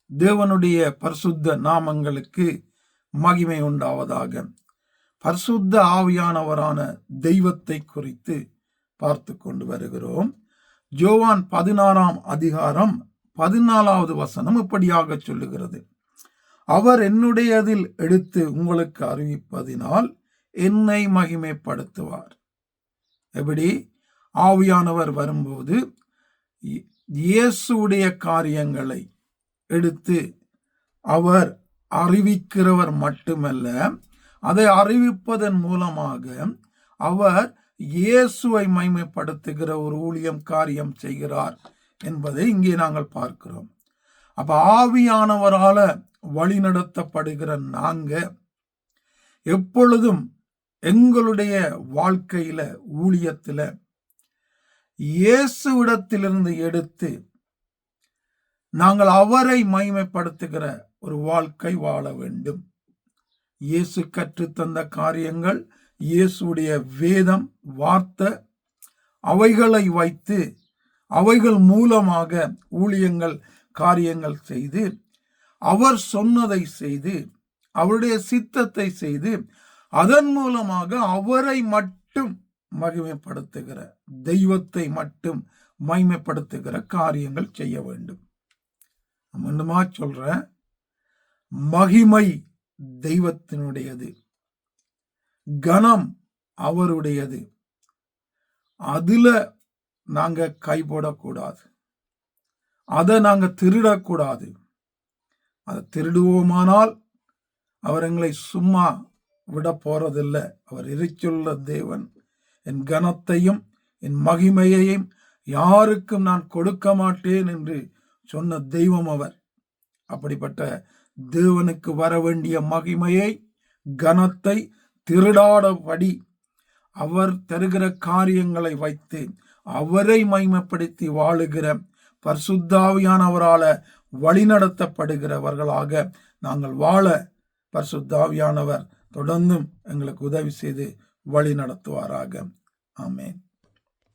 தேவனுடைய பரிசுத்த நாமங்களுக்கு மகிமை உண்டாவதாக. பரிசுத்த ஆவியானவரான தெய்வத்தை குறித்து பார்த்து கொண்டு வருகிறோம். யோவான் 16ஆம் அதிகாரம் 14வது வசனம் இப்படியாக சொல்லுகிறது, அவர் என்னுடையதில் எடுத்து உங்களுக்கு அறிவிப்பதினால் என்னை மகிமைப்படுத்துவார். எப்படி? ஆவியானவர் வரும்போது இயேசுடைய காரியங்களை எடுத்து அவர் அறிவிக்கிறவர் மட்டுமல்ல, அதை அறிவிப்பதன் மூலமாக அவர் இயேசுவை மகிமைப்படுத்துகிற ஒரு ஊழியம் காரியம் செய்கிறார் என்பதை இங்கே நாங்கள் பார்க்கிறோம். அப்ப ஆவியானவரால வழிநடத்தப்படுகிற நாங்க எப்பொழுதும் எங்களுடைய வாழ்க்கையில ஊழியத்துல இயேசுவிடத்திலிருந்து எடுத்து நாங்கள் அவரை மகிமைப்படுத்துகிற ஒரு வாழ்க்கை வாழ வேண்டும். இயேசு கற்றுத்தந்த காரியங்கள், இயேசுடைய வேதம், வார்த்தை, அவைகளை வைத்து அவைகள் மூலமாக ஊழியங்கள் காரியங்கள் செய்து அவர் சொன்னதை செய்து அவருடைய சித்தத்தை செய்து அதன் மூலமாக அவரை மட்டும் மகிமைப்படுத்துகிற, தெய்வத்தை மட்டும் மகிமைப்படுத்துகிற காரியங்கள் செய்ய வேண்டும். மீண்டுமா சொல்ற, மகிமை தெய்வத்தினுடையது, கனம் அவருடையது. அதுல நாங்க கைபோடக்கூடாது, அதை நாங்க திருடக்கூடாது. அதை திருடுவோமானால் அவர் எங்களை சும்மா விட போறதில்லை. அவர் எரிச்சுள்ள தேவன். என் கனத்தையும் என் மகிமையையும் யாருக்கும் நான் கொடுக்க மாட்டேன் என்று சொன்ன தெய்வம் அவர். அப்படிப்பட்ட தேவனுக்கு வர வேண்டிய மகிமையை, கனத்தை திருடாதபடி அவர் தருகிற காரியங்களை வைத்து அவரை மகிமைப்படுத்தி வாழுகிற பரிசுத்த ஆவியானவரால வழிநடத்தப்படுகிறவர்களாக நாங்கள் வாழ பரிசுத்த ஆவியானவர் தொடர்ந்தும் எங்களுக்கு உதவி செய்து வழி நடத்துவாராக. ஆமென்.